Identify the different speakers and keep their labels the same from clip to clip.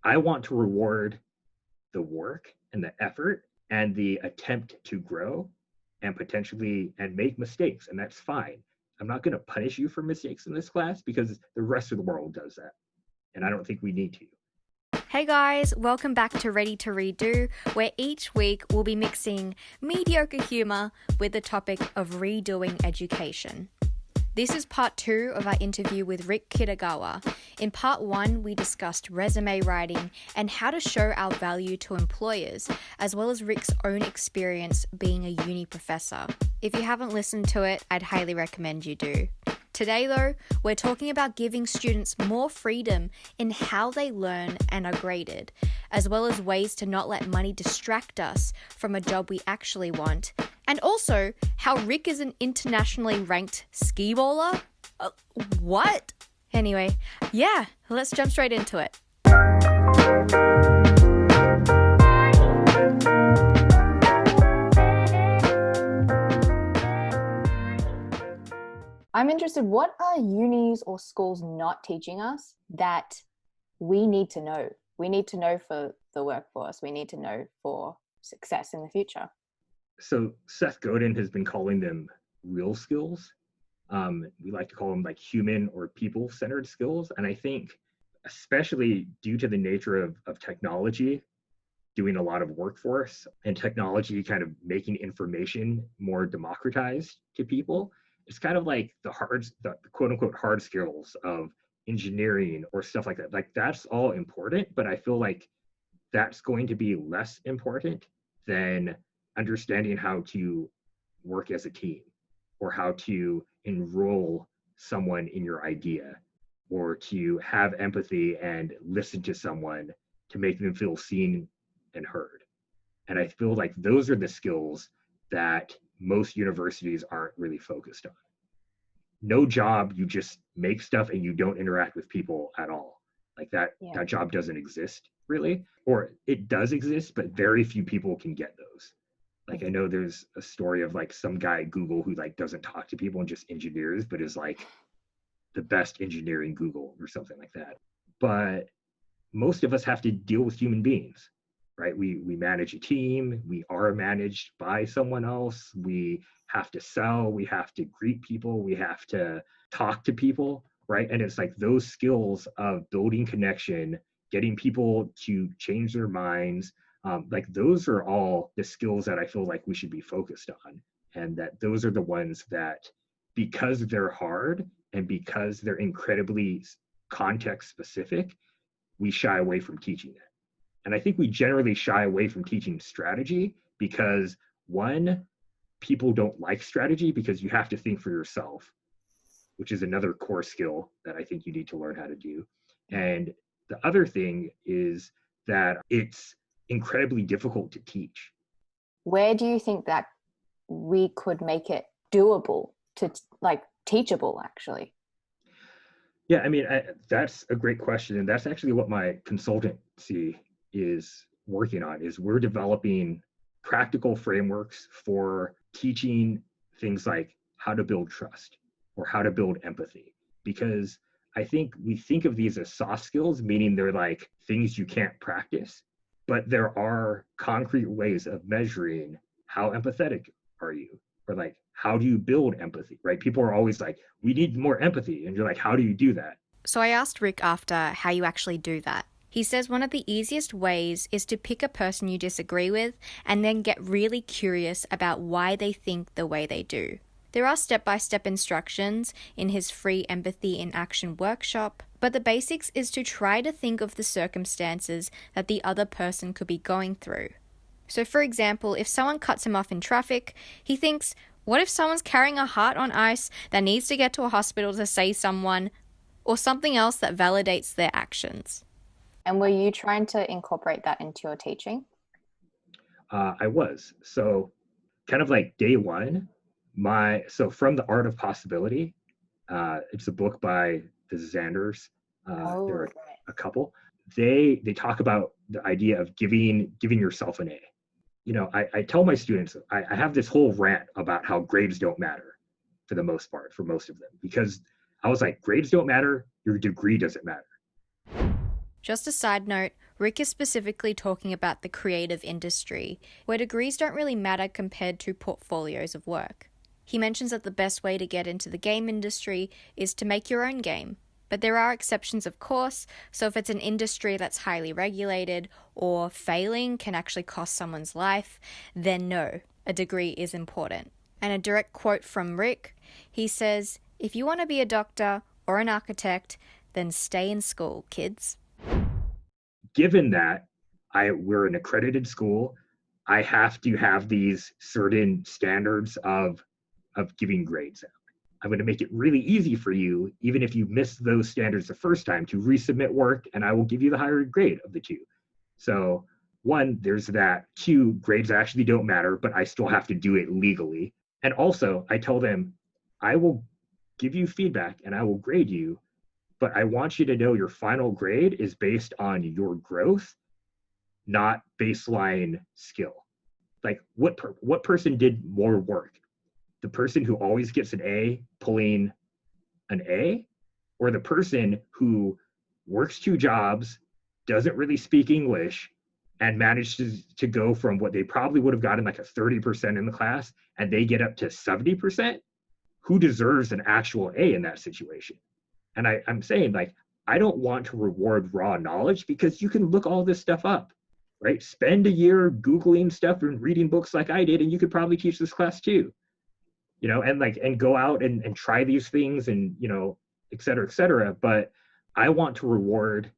Speaker 1: I want to reward the work and the effort and the attempt to grow and potentially and make mistakes, and that's fine. I'm not going to punish you for mistakes in this class because the rest of the world does that, and I don't think we need to.
Speaker 2: Hey guys, welcome back to Ready to Redo, where each week we'll be mixing mediocre humour with the topic of redoing education. This is part 2 of our interview with Rick Kitagawa. In part 1, we discussed resume writing and how to show our value to employers, as well as Rick's own experience being a uni professor. If you haven't listened to it, I'd highly recommend you do. Today though, we're talking about giving students more freedom in how they learn and are graded, as well as ways to not let money distract us from a job we actually want, and also how Rick is an internationally ranked skee-baller? What? Anyway, yeah, let's jump straight into it.
Speaker 3: I'm interested, what are unis or schools not teaching us that we need to know? We need to know for the workforce. We need to know for success in the future.
Speaker 1: So Seth Godin has been calling them real skills. We like to call them like human or people-centered skills. And I think especially due to the nature of technology doing a lot of work for us and technology kind of making information more democratized to people, it's kind of like the quote unquote hard skills of engineering or stuff like that. Like that's all important, but I feel like that's going to be less important than understanding how to work as a team or how to enroll someone in your idea or to have empathy and listen to someone to make them feel seen and heard. And I feel like those are the skills that most universities aren't really focused on. No job, you just make stuff and you don't interact with people at all. Like that job doesn't exist really, or it does exist, but very few people can get those. Like I know there's a story of like some guy at Google who like doesn't talk to people and just engineers, but is like the best engineer in Google or something like that. But most of us have to deal with human beings, right? We manage a team, we are managed by someone else, we have to sell, we have to greet people, we have to talk to people, right? And it's like those skills of building connection, getting people to change their minds, like those are all the skills that I feel like we should be focused on. And that those are the ones that, because they're hard and because they're incredibly context specific, we shy away from teaching it. And I think we generally shy away from teaching strategy because one, people don't like strategy because you have to think for yourself, which is another core skill that I think you need to learn how to do. And the other thing is that it's incredibly difficult to teach.
Speaker 3: Where do you think that we could make it doable to like teachable actually?
Speaker 1: Yeah, I mean, that's a great question. And that's actually what my consultancy is working on, is we're developing practical frameworks for teaching things like how to build trust or how to build empathy. Because I think we think of these as soft skills, meaning they're like things you can't practice, but there are concrete ways of measuring how empathetic are you, or like, how do you build empathy, right? People are always like, we need more empathy. And you're like, how do you do that?
Speaker 2: So I asked Rick after how you actually do that. He says one of the easiest ways is to pick a person you disagree with and then get really curious about why they think the way they do. There are step-by-step instructions in his free Empathy in Action workshop, but the basics is to try to think of the circumstances that the other person could be going through. So for example, if someone cuts him off in traffic, he thinks, what if someone's carrying a heart on ice that needs to get to a hospital to save someone, or something else that validates their actions?
Speaker 3: And were you trying to incorporate that into your teaching?
Speaker 1: I was. So kind of like day one, so From the Art of Possibility, it's a book by the Xanders. They're a couple. They talk about the idea of giving yourself an A. You know, I tell my students, I have this whole rant about how grades don't matter for the most part, for most of them, because I was like, grades don't matter, your degree doesn't matter.
Speaker 2: Just a side note, Rick is specifically talking about the creative industry, where degrees don't really matter compared to portfolios of work. He mentions that the best way to get into the game industry is to make your own game. But there are exceptions, of course, so if it's an industry that's highly regulated or failing can actually cost someone's life, then no, a degree is important. And a direct quote from Rick, he says, "If you want to be a doctor or an architect, then stay in school, kids."
Speaker 1: Given that we're an accredited school, I have to have these certain standards of giving grades out. I'm going to make it really easy for you, even if you miss those standards the first time, to resubmit work, and I will give you the higher grade of the two. So one, there's that. Two, grades actually don't matter, but I still have to do it legally. And also, I tell them, I will give you feedback and I will grade you, but I want you to know your final grade is based on your growth, not baseline skill. Like what person did more work? The person who always gets an A pulling an A, or the person who works two jobs, doesn't really speak English, and manages to go from what they probably would have gotten like a 30% in the class, and they get up to 70%? Who deserves an actual A in that situation? And I'm saying, like, I don't want to reward raw knowledge, because you can look all this stuff up, right? Spend a year Googling stuff and reading books like I did, and you could probably teach this class too. And go out and try these things and, et cetera, et cetera. But I want to reward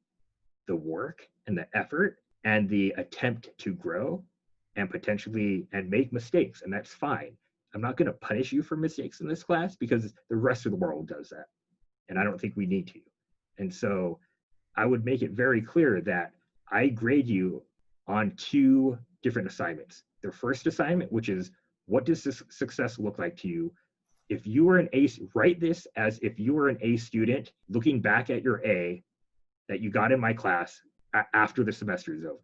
Speaker 1: the work and the effort and the attempt to grow and potentially and make mistakes. And that's fine. I'm not going to punish you for mistakes in this class, because the rest of the world does that. And I don't think we need to. And so I would make it very clear that I grade you on two different assignments. The first assignment, which is, what does this success look like to you? If you were an A, write this as if you were an A student looking back at your A that you got in my class after the semester is over.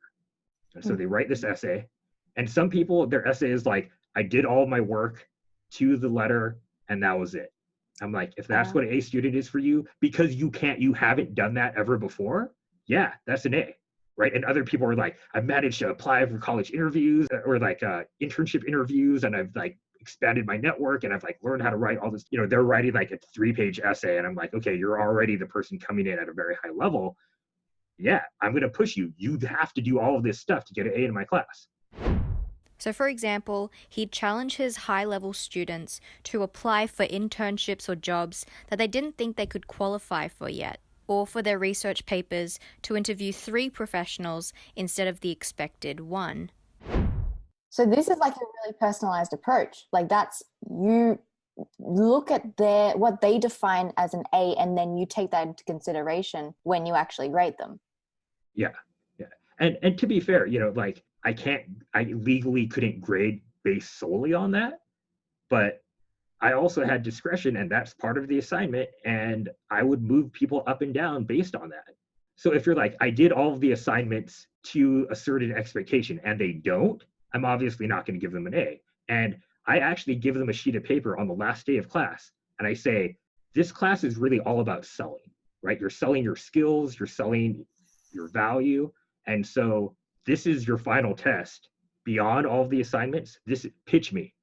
Speaker 1: And so they write this essay. And some people, their essay is like, I did all my work to the letter and that was it. I'm like, if that's what an A student is for you, because you haven't done that ever before, yeah, that's an A. Right. And other people are like, I've managed to apply for college interviews or like internship interviews, and I've like expanded my network, and I've like learned how to write all this. They're writing like a 3-page essay, and I'm like, okay, you're already the person coming in at a very high level. Yeah, I'm going to push you. You have to do all of this stuff to get an A in my class.
Speaker 2: So, for example, he'd challenge his high-level students to apply for internships or jobs that they didn't think they could qualify for yet, or for their research papers to interview 3 professionals instead of the expected 1.
Speaker 3: So this is like a really personalized approach. Like, that's, you look at what they define as an A, and then you take that into consideration when you actually grade them.
Speaker 1: Yeah. And to be fair, I legally couldn't grade based solely on that, but I also had discretion, and that's part of the assignment, and I would move people up and down based on that. So if you're like, I did all of the assignments to a certain expectation and they don't, I'm obviously not going to give them an A. And I actually give them a sheet of paper on the last day of class, and I say, this class is really all about selling, right? You're selling your skills, you're selling your value. And so this is your final test. Beyond all of the assignments, pitch me.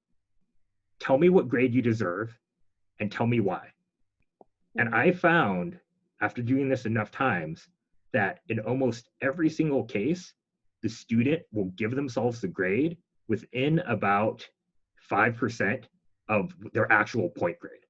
Speaker 1: Tell me what grade you deserve and tell me why. And I found, after doing this enough times, that in almost every single case, the student will give themselves the grade within about 5% of their actual point grade.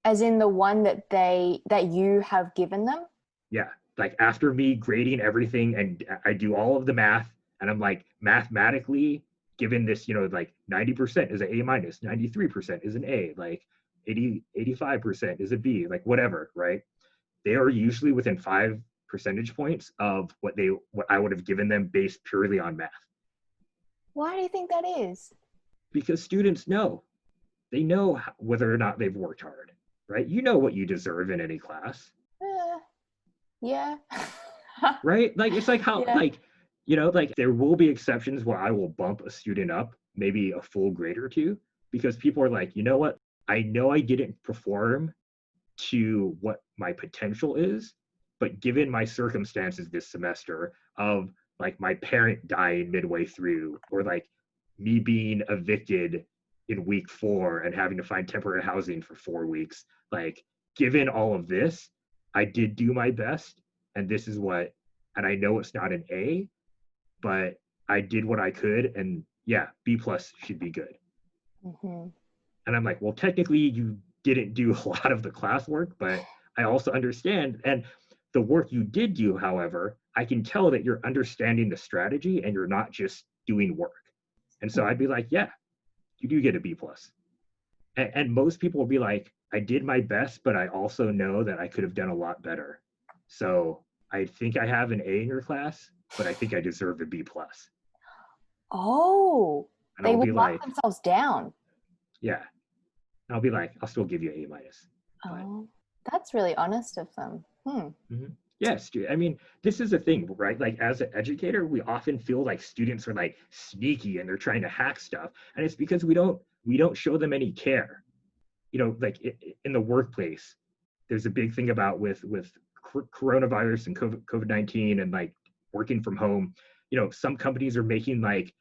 Speaker 3: As in the one that you have given them?
Speaker 1: Yeah, like after me grading everything, and I do all of the math, and I'm like, mathematically, given this, like 90% is an A minus, 93% is an A, like 85% is a B, like whatever, right? They are usually within 5 percentage points of what I would have given them based purely on math.
Speaker 3: Why do you think that is?
Speaker 1: Because students know. They know whether or not they've worked hard, right? You know what you deserve in any class.
Speaker 3: Yeah.
Speaker 1: Right? Like, it's like how, like there will be exceptions where I will bump a student up maybe a full grade or two, because people are like, you know what? I know I didn't perform to what my potential is, but given my circumstances this semester of like my parent dying midway through, or like me being evicted in week 4 and having to find temporary housing for 4 weeks, like given all of this, I did do my best, and this is what, and I know it's not an A, but I did what I could, and yeah, B plus should be good.
Speaker 3: Mm-hmm.
Speaker 1: And I'm like, well, technically you didn't do a lot of the classwork, but I also understand. And the work you did do, however, I can tell that you're understanding the strategy and you're not just doing work. And so I'd be like, yeah, you do get a B plus. And most people will be like, I did my best, but I also know that I could have done a lot better. So I think I have an A in your class, but I think I deserve a B plus.
Speaker 3: Oh,
Speaker 1: And
Speaker 3: they
Speaker 1: I'll
Speaker 3: will
Speaker 1: be
Speaker 3: mark
Speaker 1: like,
Speaker 3: themselves down.
Speaker 1: yeah. And I'll be like, I'll still give you an A minus.
Speaker 3: Oh, that's really honest of them.
Speaker 1: Mm-hmm. Yes, I mean, this is a thing, right? Like as an educator, we often feel like students are like sneaky and they're trying to hack stuff, and it's because we don't show them any care. You know, like in the workplace, there's a big thing about with coronavirus and COVID-19 and like working from home. You know, some companies are making like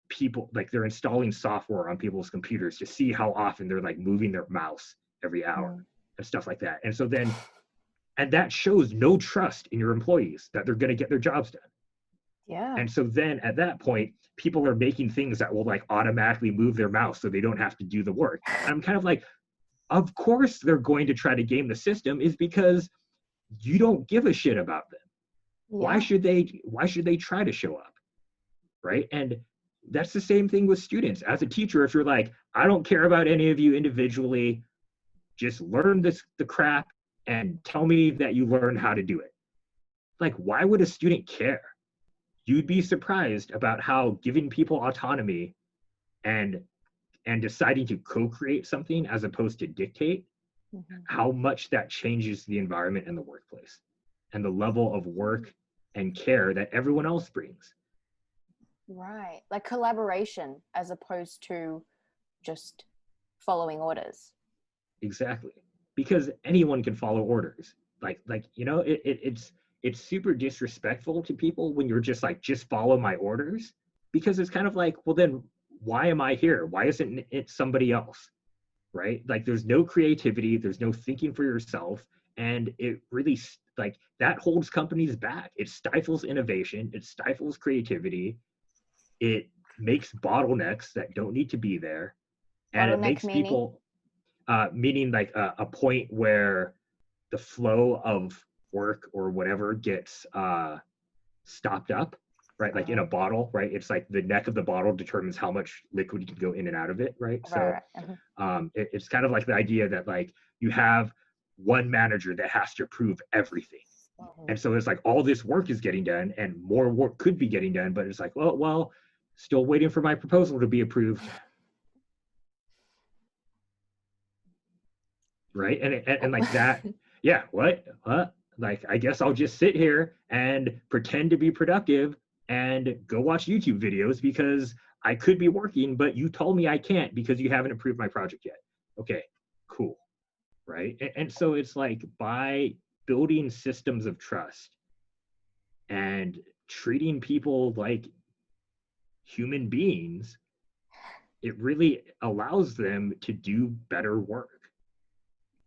Speaker 1: people like they're installing software on people's computers to see how often they're like moving their mouse every hour and stuff like that. And so then and that shows no trust in your employees that they're going to get their jobs done.
Speaker 3: Yeah.
Speaker 1: And so then at that point, people are making things that will like automatically move their mouse so they don't have to do the work. And I'm kind of like, of course they're going to try to game the system, is because you don't give a shit about them.
Speaker 3: Yeah.
Speaker 1: Why should they try to show up? Right? And that's the same thing with students. As a teacher, if you're like, I don't care about any of you individually, just learn the crap and tell me that you learned how to do it. Like, why would a student care? You'd be surprised about how giving people autonomy and deciding to co-create something as opposed to dictate, how much that changes the environment in the workplace and the level of work and care that everyone else brings.
Speaker 3: Right. Like collaboration as opposed to just following orders.
Speaker 1: Exactly. Because anyone can follow orders. Like you know, it's super disrespectful to people when you're just like, just follow my orders, because it's kind of like, well, then why am I here? Why isn't it somebody else? Right? Like there's no creativity, there's no thinking for yourself, and it really like that holds companies back. It stifles innovation, it stifles creativity, it makes bottlenecks that don't need to be there, and it makes people meaning like a point where the flow of work or whatever gets stopped up, right? Like in a bottle, right? It's like the neck of the bottle determines how much liquid can go in and out of it, right? So it's kind of like the idea that like you have one manager that has to approve everything. And so it's like all this work is getting done and more work could be getting done, but it's like, well, still waiting for my proposal to be approved. Right? And like that, yeah, what? Like, I guess I'll just sit here and pretend to be productive and go watch YouTube videos because I could be working, but you told me I can't because you haven't approved my project yet. Okay, cool. Right? And so it's like by building systems of trust and treating people like human beings, it really allows them to do better work.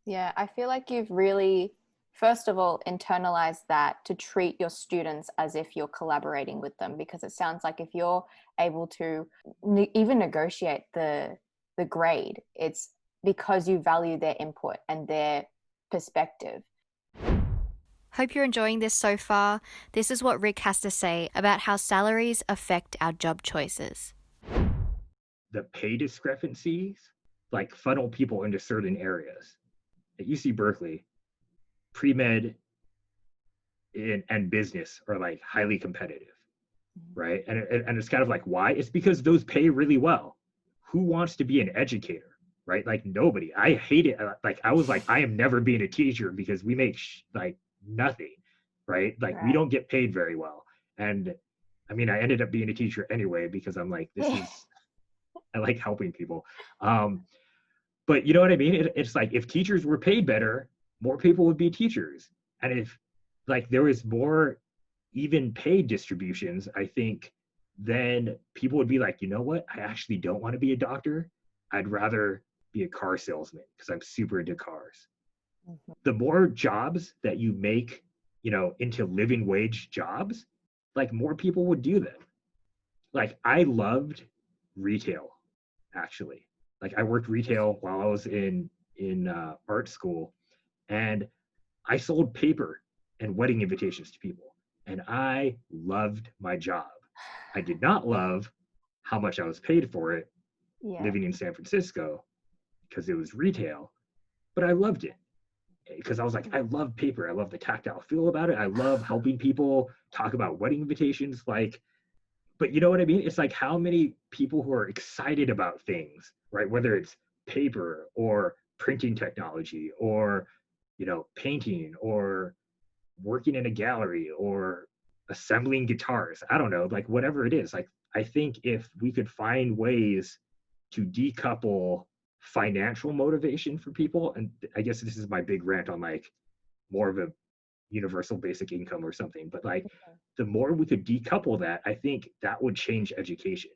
Speaker 3: Yeah, I feel like you've really, first of all, internalized that to treat your students as if you're collaborating with them, because it sounds like if you're able to even negotiate the grade, it's because you value their input and their perspective.
Speaker 2: Hope you're enjoying this so far. This is what Rick has to say about how salaries affect our job choices.
Speaker 1: The pay discrepancies like funnel people into certain areas. At UC Berkeley, pre-med and business are like highly competitive, right? And it's kind of like, why? It's because those pay really well. Who wants to be an educator, right? Like nobody. I hate it. Like I was like, I am never being a teacher because we make like nothing, right? Like we don't get paid very well. And I mean, I ended up being a teacher anyway because I'm like, this is, I like helping people. But you know what I mean? It's like if teachers were paid better, more people would be teachers. And if like there was more even pay distributions, I think, then people would be like, you know what? I actually don't want to be a doctor. I'd rather be a car salesman because I'm super into cars.
Speaker 3: Mhm.
Speaker 1: The more jobs that you make, into living wage jobs, like more people would do them. Like I loved retail, actually. Like I worked retail while I was in art school, and I sold paper and wedding invitations to people, and I loved my job. I did not love how much I was paid for it
Speaker 3: Yeah.
Speaker 1: living in San Francisco because it was retail, but I loved it because I was like, I love paper. I love the tactile feel about it. I love helping people talk about wedding invitations. Like, but you know what I mean? It's like how many people who are excited about things, right? Whether it's paper or printing technology or, painting or working in a gallery or assembling guitars. I don't know, like whatever it is. Like I think if we could find ways to decouple financial motivation for people, and I guess this is my big rant on like more of a universal basic income or something, but like the more we could decouple that, I think that would change education.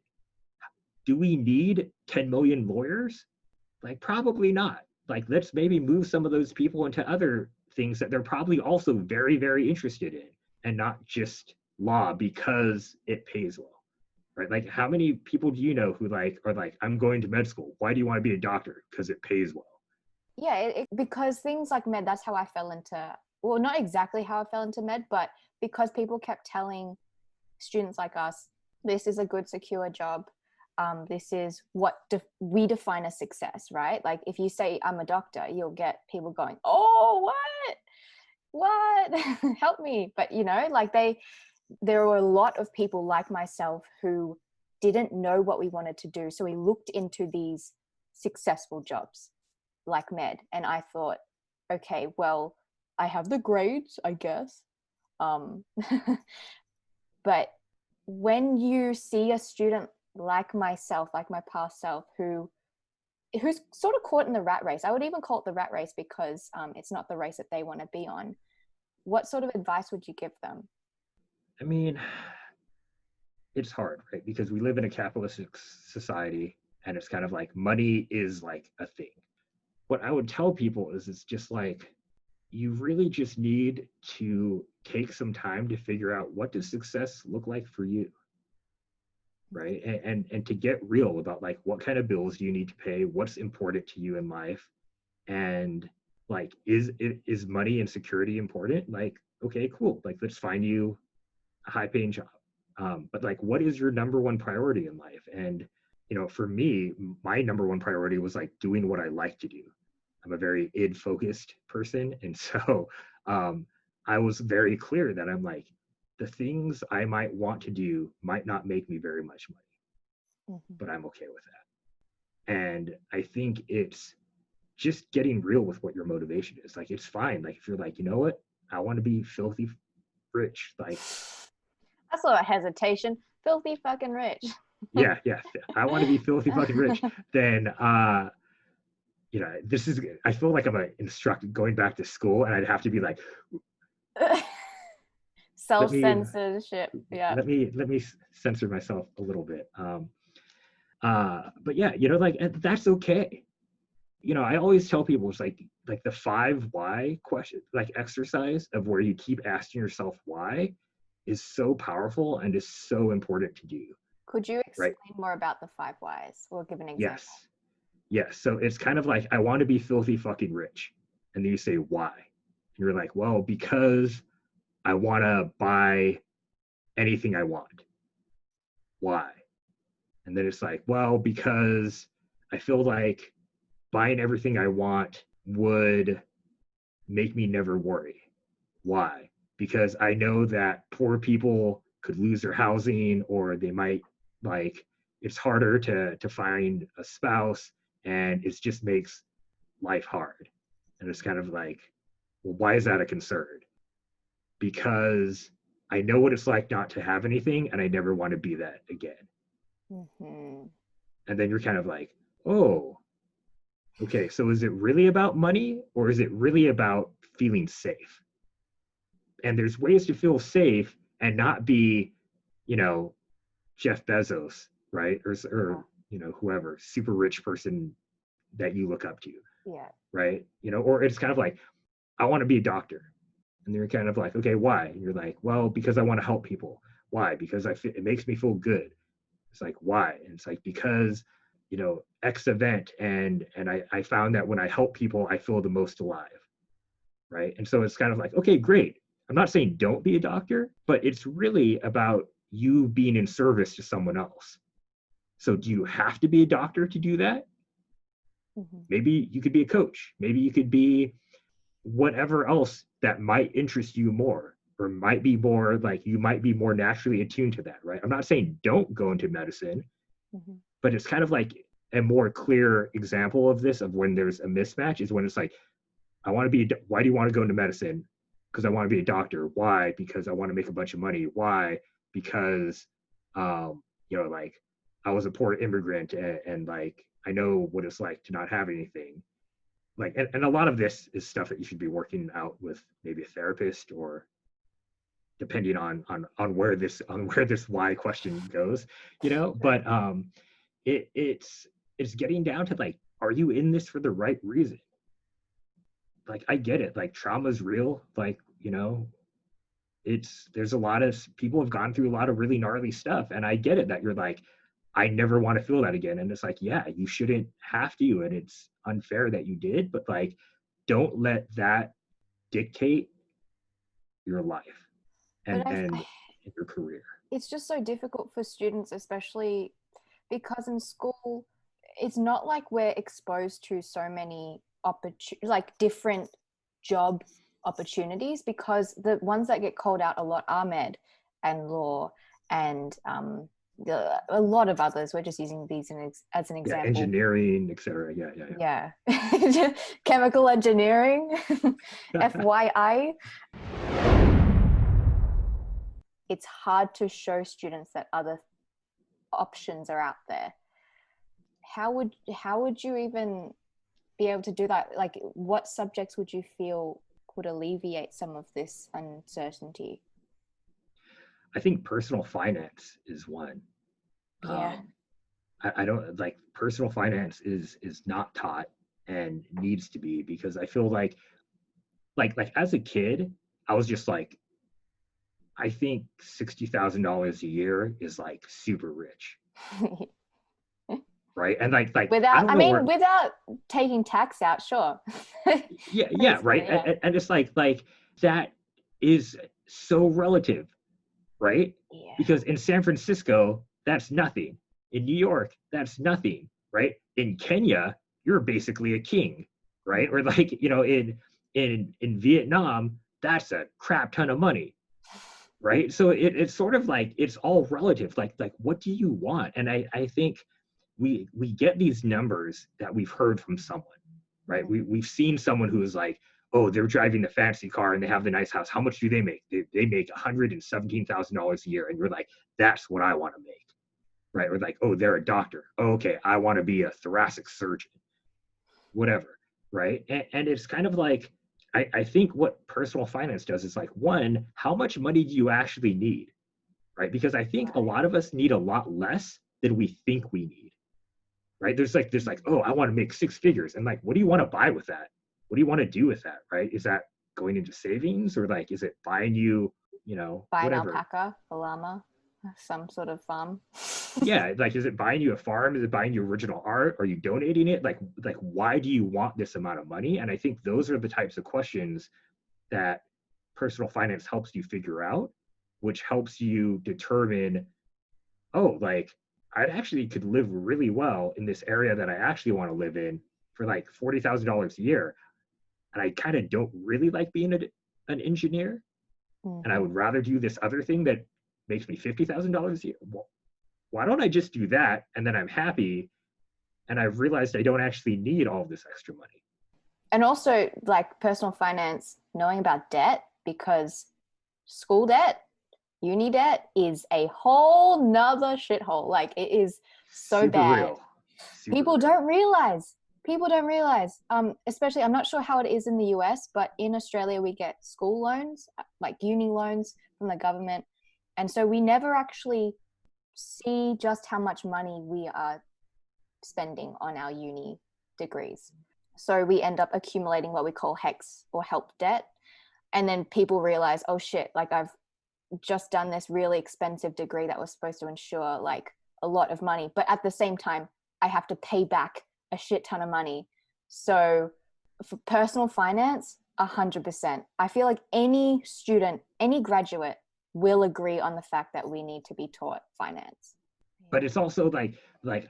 Speaker 1: Do we need 10 million lawyers? Like probably not. Like let's maybe move some of those people into other things that they're probably also very, very interested in, and not just law because it pays well. Right? Like how many people do you know who like are like, I'm going to med school. Why do you want to be a doctor? Because it pays well.
Speaker 3: Yeah, because things like med, that's how I fell into, well, not exactly how I fell into med, but because people kept telling students like us, this is a good, secure job. This is what we define as success, right? Like if you say I'm a doctor, you'll get people going, oh, what? Help me. But like there were a lot of people like myself who didn't know what we wanted to do. So we looked into these successful jobs like med. And I thought, okay, well, I have the grades, I guess. But when you see a student like myself, like my past self, who's sort of caught in the rat race, I would even call it the rat race because it's not the race that they want to be on. What sort of advice would you give them?
Speaker 1: I mean, it's hard, right? Because we live in a capitalistic society and it's kind of like money is like a thing. What I would tell people is it's just like you really just need to take some time to figure out what does success look like for you, right? And to get real about like what kind of bills do you need to pay, what's important to you in life, and like is money and security important? Like okay, cool, like let's find you a high paying job. But like what is your number one priority in life? And for me, my number one priority was like doing what I like to do. I'm a very id focused person. And so I was very clear that I'm like, the things I might want to do might not make me very much money, but I'm okay with that. And I think it's just getting real with what your motivation is. Like, it's fine. Like, if you're like, you know what, I want to be filthy rich. Like,
Speaker 3: That's a lot of hesitation. Filthy fucking rich.
Speaker 1: yeah, I want to be filthy fucking rich. Then this is, I feel like I'm an instructor going back to school and I'd have to be like,
Speaker 3: Self-censorship. Yeah.
Speaker 1: let me censor myself a little bit. But yeah, like that's okay. I always tell people it's like the 5 why question, like exercise of where you keep asking yourself why is so powerful and is so important to do.
Speaker 3: Could you explain
Speaker 1: right?
Speaker 3: more about the 5 whys or give an example?
Speaker 1: Yes. So it's kind of like, I want to be filthy fucking rich. And then you say, why? And you're like, well, because I want to buy anything I want. Why? And then it's like, well, because I feel like buying everything I want would make me never worry. Why? Because I know that poor people could lose their housing, or they might, like, it's harder to find a spouse, and it just makes life hard. And it's kind of like, well, why is that a concern? Because I know what it's like not to have anything, and I never want to be that again. And then you're kind of like, oh, okay, so is it really about money, or is it really about feeling safe? And there's ways to feel safe and not be, you know, Jeff Bezos, right? Or whoever, super rich person that you look up to.
Speaker 3: Yeah.
Speaker 1: Right. Or it's kind of like, I want to be a doctor. And they're kind of like, okay, why? And you're like, well, because I want to help people. Why? Because it makes me feel good. It's like, why? And it's like, because, X event. And I found that when I help people, I feel the most alive. Right. And so it's kind of like, okay, great. I'm not saying don't be a doctor, but it's really about you being in service to someone else. So do you have to be a doctor to do that?
Speaker 3: Mm-hmm.
Speaker 1: Maybe you could be a coach. Maybe you could be whatever else that might interest you more, or might be more like you might be more naturally attuned to that, right? I'm not saying don't go into medicine,
Speaker 3: mm-hmm.
Speaker 1: but it's kind of like a more clear example of this, of when there's a mismatch, is when it's like, why do you want to go into medicine? Because I want to be a doctor. Why? Because I want to make a bunch of money. Why? Because, like I was a poor immigrant and like, I know what it's like to not have anything. Like, and a lot of this is stuff that you should be working out with maybe a therapist, or depending on where this why question goes, but it's getting down to like, are you in this for the right reason? Like, I get it, like trauma's real, like, there's a lot of people have gone through a lot of really gnarly stuff, and I get it that you're like, I never want to feel that again. And it's like, yeah, you shouldn't have to, and it's unfair that you did, but like, don't let that dictate your life and your career.
Speaker 3: It's just so difficult for students, especially because in school, it's not like we're exposed to so many different job opportunities, because the ones that get called out a lot are med and law and a lot of others. We're just using these as an example.
Speaker 1: Yeah, engineering, etc. Yeah.
Speaker 3: Chemical engineering. FYI. It's hard to show students that other options are out there. How would you even be able to do that? Like, what subjects would you feel could alleviate some of this uncertainty?
Speaker 1: I think personal finance is one.
Speaker 3: Yeah.
Speaker 1: I don't like, personal finance is not taught and needs to be, because I feel like as a kid, I was just like, I think $60,000 a year is like super rich. Right. And like
Speaker 3: without taking tax out, sure.
Speaker 1: yeah, right.
Speaker 3: Yeah.
Speaker 1: And it's like that is so relative, right?
Speaker 3: Yeah.
Speaker 1: Because in San Francisco, that's nothing. In New York, that's nothing, right? In Kenya, you're basically a king, right? Or like, in Vietnam, that's a crap ton of money, right? So it's sort of like, it's all relative. Like what do you want? And I think we get these numbers that we've heard from someone, right? We've seen someone who is like, oh, they're driving the fancy car and they have the nice house. How much do they make? They make $117,000 a year. And you're like, that's what I want to make, right? Or like, oh, they're a doctor. Oh, okay, I want to be a thoracic surgeon, whatever, right? And it's kind of like, I think what personal finance does is like, one, how much money do you actually need, right? Because I think a lot of us need a lot less than we think we need, right? There's like, oh, I want to make six figures. And like, what do you want to buy with that? What do you want to do with that, right? Is that going into savings, or like, is it buying you,
Speaker 3: buy
Speaker 1: whatever?
Speaker 3: An alpaca, a llama, some sort of farm.
Speaker 1: Yeah, like, is it buying you a farm? Is it buying you original art? Are you donating it? Like why do you want this amount of money? And I think those are the types of questions that personal finance helps you figure out, which helps you determine, oh, like, I actually could live really well in this area that I actually want to live in for like $40,000 a year. And I kind of don't really like being an engineer. Mm-hmm. And I would rather do this other thing that makes me $50,000 a year. Well, why don't I just do that? And then I'm happy. And I've realized I don't actually need all this extra money.
Speaker 3: And also, like, personal finance, knowing about debt, because school debt, uni debt is a whole nother shithole. Like, it is so
Speaker 1: super
Speaker 3: bad.
Speaker 1: real.
Speaker 3: People don't realize people don't realize, especially, I'm not sure how it is in the US, but in Australia, we get school loans, like uni loans from the government. And so we never actually see just how much money we are spending on our uni degrees. So we end up accumulating what we call HECS or help debt. And then people realize, oh shit, like I've just done this really expensive degree that was supposed to ensure like a lot of money. But at the same time, I have to pay back a shit ton of money. So for personal finance, 100%. I feel like any student, any graduate will agree on the fact that we need to be taught finance.
Speaker 1: But it's also like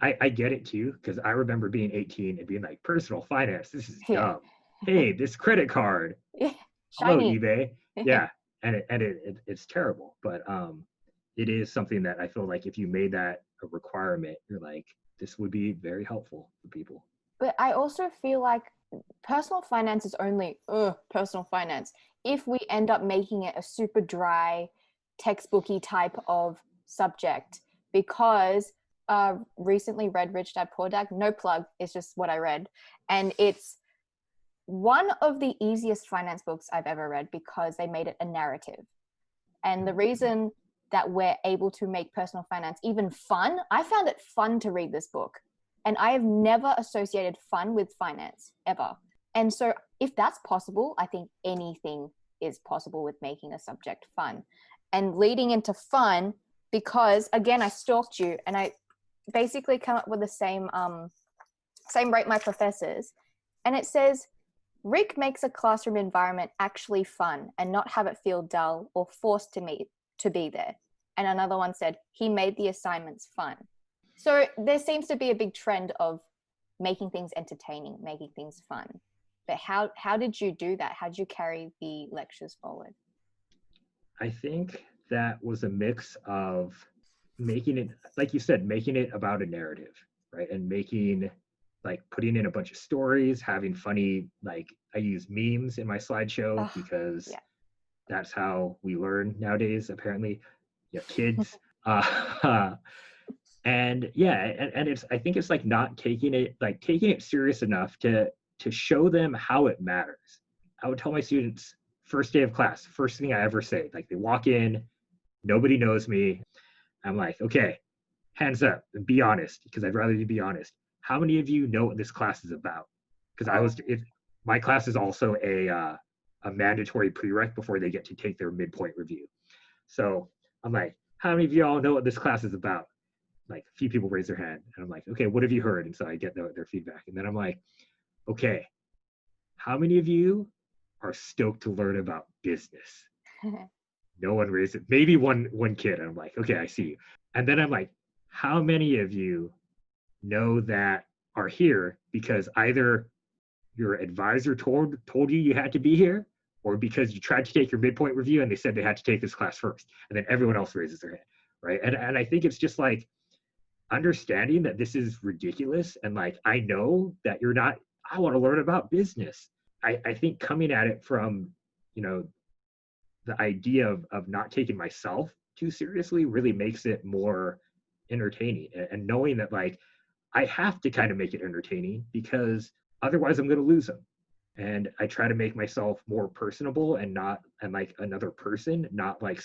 Speaker 1: I get it too, because I remember being 18 and being like, personal finance, this is dumb. Hey, this credit card.
Speaker 3: Yeah.
Speaker 1: Hello,
Speaker 3: Shiny.
Speaker 1: eBay. Yeah. And it's terrible. But it is something that I feel like if you made that a requirement, you're like, this would be very helpful for people.
Speaker 3: But I also feel like personal finance is only personal finance if we end up making it a super dry, textbooky type of subject. Because recently read Rich Dad Poor Dad, no plug, it's just what I read, and it's one of the easiest finance books I've ever read because they made it a narrative. And the reason that we're able to make personal finance even fun, I found it fun to read this book, and I have never associated fun with finance ever. And so if that's possible, I think anything is possible with making a subject fun. And leading into fun, because again, I stalked you and I basically come up with the same rate my professors. And it says, Rick makes a classroom environment actually fun and not have it feel dull or forced to be there. And another one said, he made the assignments fun. So there seems to be a big trend of making things entertaining, making things fun. But how did you do that? How did you carry the lectures forward?
Speaker 1: I think that was a mix of making it, like you said, making it about a narrative, right? And putting in a bunch of stories, having funny, like I use memes in my slideshow because that's how we learn nowadays, apparently. Yeah, kids. And it's, I think it's like not taking it serious enough to show them how it matters. I would tell my students, first day of class, first thing I ever say, like they walk in, nobody knows me. I'm like, okay, hands up and be honest, because I'd rather you be honest. How many of you know what this class is about? Because my class is also a mandatory prereq before they get to take their midpoint review. So I'm like, how many of you all know what this class is about? Like a few people raise their hand and I'm like, okay, what have you heard? And so I get their feedback. And then I'm like, okay, how many of you are stoked to learn about business? No one raised it. Maybe one kid. And I'm like, okay, I see you. And then I'm like, how many of you know that are here because either your advisor told you had to be here, or because you tried to take your midpoint review and they said they had to take this class first, and then everyone else raises their hand, right? And I think it's just like understanding that this is ridiculous, and like I know that you're not. I want to learn about business. I think coming at it from, the idea of not taking myself too seriously really makes it more entertaining, and knowing that like I have to kind of make it entertaining because otherwise I'm going to lose them. And I try to make myself more personable and like another person, not like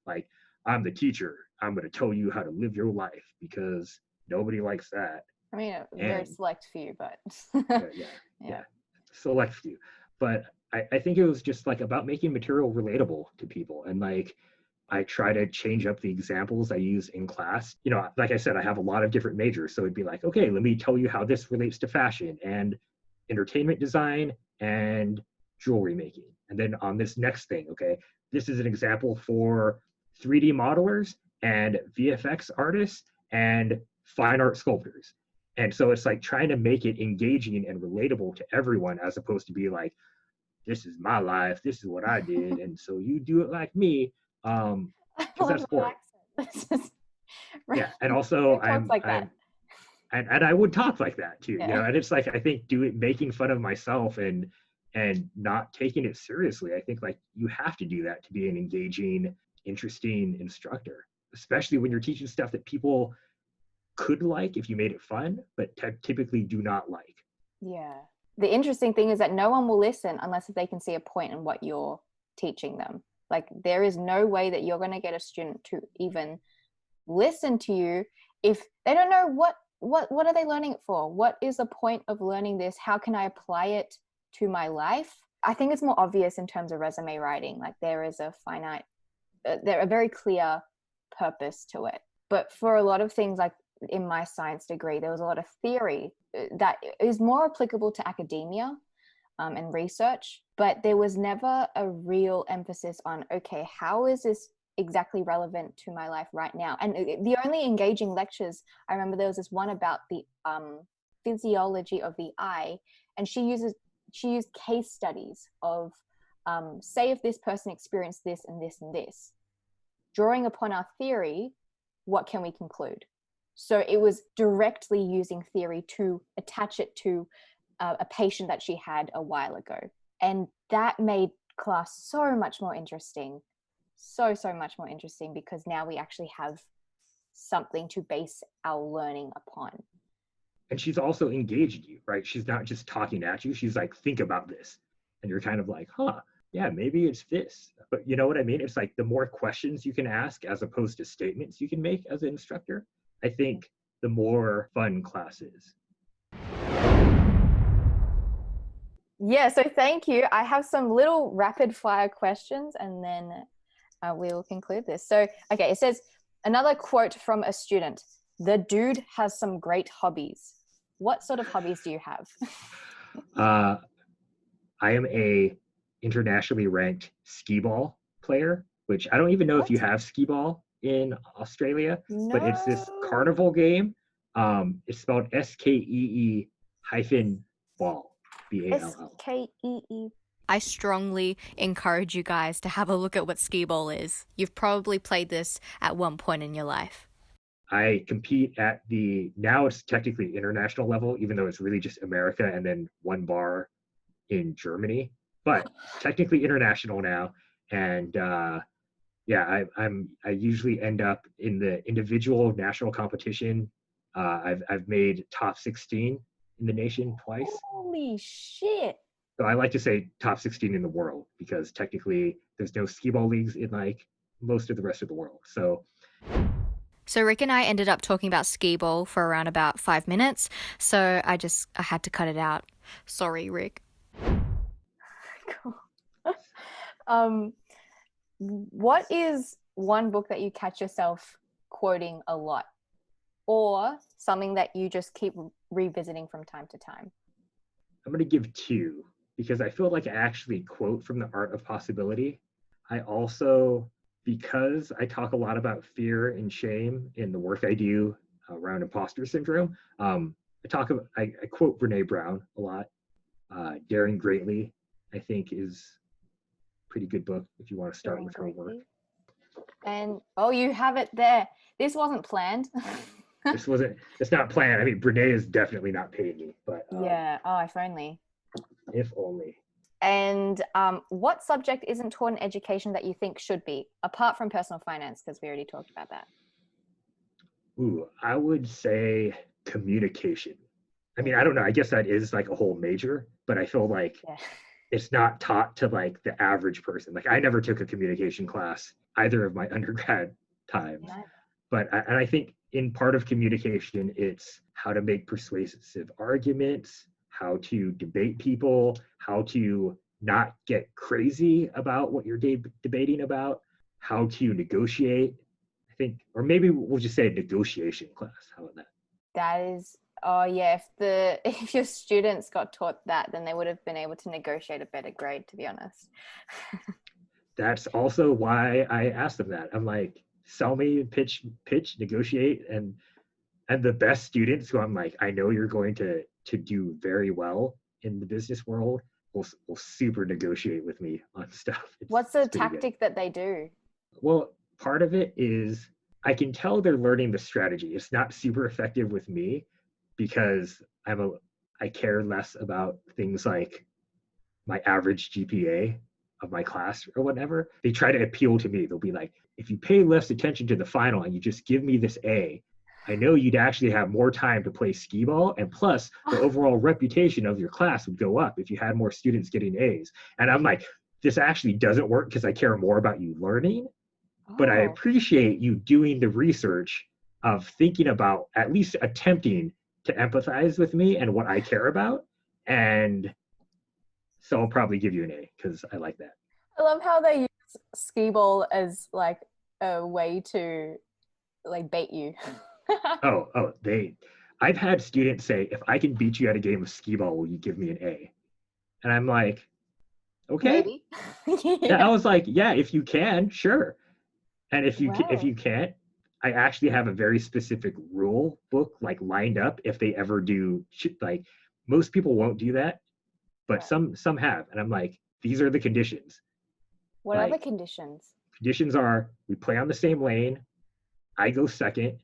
Speaker 1: like I'm the teacher, I'm going to tell you how to live your life, because nobody likes that.
Speaker 3: I mean, very select few, but
Speaker 1: yeah, select few. But I think it was just like about making material relatable to people. And like, I try to change up the examples I use in class. Like I said, I have a lot of different majors. So it'd be like, okay, let me tell you how this relates to fashion and entertainment design and jewelry making. And then on this next thing, okay, this is an example for 3D modelers and VFX artists and fine art sculptors. And so it's like trying to make it engaging and relatable to everyone, as opposed to be like, this is my life, this is what I did, and so you do it like me. Because that's boring. Yeah, and also and I would talk like that too, and it's like I think making fun of myself and not taking it seriously. I think like you have to do that to be an engaging, interesting instructor, especially when you're teaching stuff that people could like if you made it fun, but typically do not like.
Speaker 3: Yeah. The interesting thing is that no one will listen unless if they can see a point in what you're teaching them. Like there is no way that you're going to get a student to even listen to you if they don't know what are they learning it for? What is the point of learning this? How can I apply it to my life? I think it's more obvious in terms of resume writing. Like there is a very clear purpose to it. But for a lot of things, like in my science degree, there was a lot of theory that is more applicable to academia and research, but there was never a real emphasis on, okay, how is this exactly relevant to my life right now? And the only engaging lectures, I remember there was this one about the physiology of the eye, and she used case studies of say if this person experienced this and this and this, drawing upon our theory, what can we conclude? So it was directly using theory to attach it to a patient that she had a while ago. And that made class so much more interesting. So much more interesting, because now we actually have something to base our learning upon.
Speaker 1: And she's also engaging you, right? She's not just talking at you. She's like, think about this. And you're kind of like, huh, yeah, maybe it's this. But you know what I mean? It's like the more questions you can ask as opposed to statements you can make as an instructor, I think the more fun class is.
Speaker 3: Yeah, so thank you. I have some little rapid fire questions and then we will conclude this. So, okay, it says, another quote from a student: "The dude has some great hobbies." What sort of hobbies do you have?
Speaker 1: I am a internationally ranked skee-ball player, which I don't even know if you have skee-ball in Australia, but it's this carnival game. It's spelled SKEE hyphen ball, BALL.
Speaker 3: SKEE.
Speaker 2: I strongly encourage you guys to have a look at what Skeeball is. You've probably played this at one point in your life.
Speaker 1: I compete at now it's technically international level, even though it's really just America and then one bar in Germany, but technically international now. And yeah, I usually end up in the individual national competition. I've made top 16 in the nation twice.
Speaker 3: Holy shit.
Speaker 1: So I like to say top 16 in the world, because technically there's no skee-ball leagues in like most of the rest of the world. So
Speaker 2: Rick and I ended up talking about Skeeball for around about 5 minutes. So I had to cut it out. Sorry, Rick.
Speaker 3: Cool. What is one book that you catch yourself quoting a lot, or something that you just keep revisiting from time to time?
Speaker 1: I'm going to give two, because I feel like I actually quote from The Art of Possibility. I also, because I talk a lot about fear and shame in the work I do around imposter syndrome, I quote Brene Brown a lot. Daring Greatly, I think, is a pretty good book if you want to start with her work.
Speaker 3: And you have it there. This wasn't planned.
Speaker 1: It's not planned. I mean, Brene is definitely not paying me, but
Speaker 3: yeah. If only.
Speaker 1: If only.
Speaker 3: And what subject isn't taught in education that you think should be, apart from personal finance, because we already talked about that?
Speaker 1: Ooh, I would say communication. I mean, I don't know. I guess that is like a whole major, but I feel like it's not taught to like the average person. Like I never took a communication class either of my undergrad times. Yeah. But I think in part of communication, it's how to make persuasive arguments, how to debate people, how to not get crazy about what you're debating about, how to negotiate, I think, or maybe we'll just say a negotiation class. How about that?
Speaker 3: That is, if your students got taught that, then they would have been able to negotiate a better grade, to be honest.
Speaker 1: That's also why I asked them that. I'm like, sell me, pitch, negotiate, and the best students who I'm like, I know you're going to do very well in the business world will super negotiate with me on stuff.
Speaker 3: What's the tactic that they do?
Speaker 1: Well, part of it is I can tell they're learning the strategy. It's not super effective with me because I care less about things like my average GPA of my class or whatever. They try to appeal to me. They'll be like, if you pay less attention to the final and you just give me this A, I know you'd actually have more time to play skee-ball, and plus the overall reputation of your class would go up if you had more students getting A's. And I'm like, this actually doesn't work because I care more about you learning, but I appreciate you doing the research of thinking about at least attempting to empathize with me and what I care about. And so I'll probably give you an A because I like that.
Speaker 3: I love how they use Skeeball as like a way to like bait you.
Speaker 1: I've had students say, if I can beat you at a game of skee-ball, will you give me an A? And I'm like, okay.
Speaker 3: Maybe.
Speaker 1: Yeah, I was like, yeah, if you can, sure. And if you can't, I actually have a very specific rule book like lined up if they ever do. Like most people won't do that, but some have. And I'm like, these are the conditions.
Speaker 3: What are the conditions?
Speaker 1: Conditions are we play on the same lane. I go second.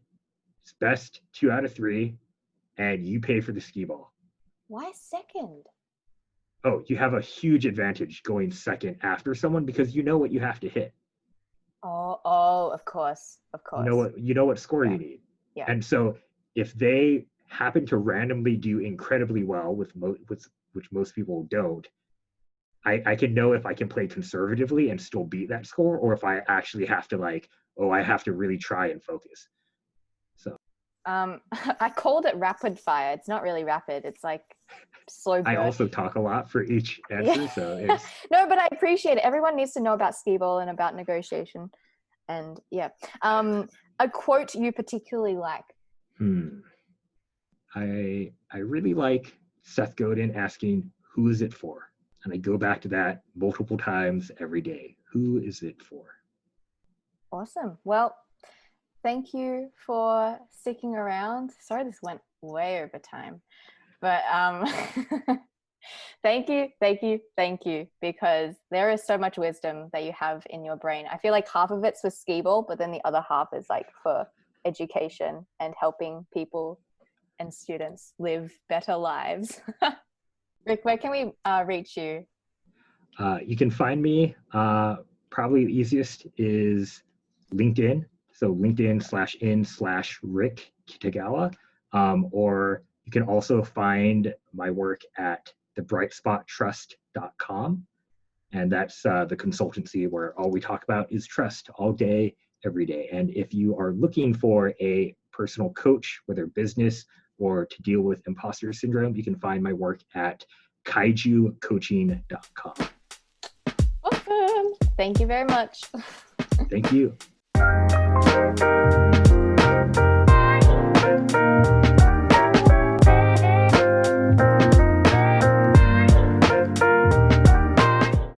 Speaker 1: It's best 2 out of 3, and you pay for the skee-ball.
Speaker 3: Why second?
Speaker 1: Oh, you have a huge advantage going second after someone because you know what you have to hit.
Speaker 3: Oh, of course.
Speaker 1: You know what score you need.
Speaker 3: Yeah.
Speaker 1: And so if they happen to randomly do incredibly well with which most people don't, I can know if I can play conservatively and still beat that score, or if I actually have to I have to really try and focus. So
Speaker 3: I called it rapid fire. It's not really rapid. It's like slow burn.
Speaker 1: I also talk a lot for each answer, so it's
Speaker 3: no, but I appreciate it. Everyone needs to know about Skeeball and about negotiation. And a quote you particularly like.
Speaker 1: I really like Seth Godin asking, "Who is it for?" And I go back to that multiple times every day. Who is it for? Awesome.
Speaker 3: Well, thank you for sticking around. Sorry, this went way over time, but thank you, because there is so much wisdom that you have in your brain. I feel like half of it's for Skeeball, but then the other half is like for education and helping people and students live better lives. Rick, where can we reach you?
Speaker 1: You can find me, probably the easiest is LinkedIn. So LinkedIn/in/Rick Kitagawa. Or you can also find my work at thebrightspottrust.com. And that's the consultancy where all we talk about is trust all day, every day. And if you are looking for a personal coach, whether business or to deal with imposter syndrome, you can find my work at kaijucoaching.com.
Speaker 3: Awesome. Thank you very much.
Speaker 1: Thank you.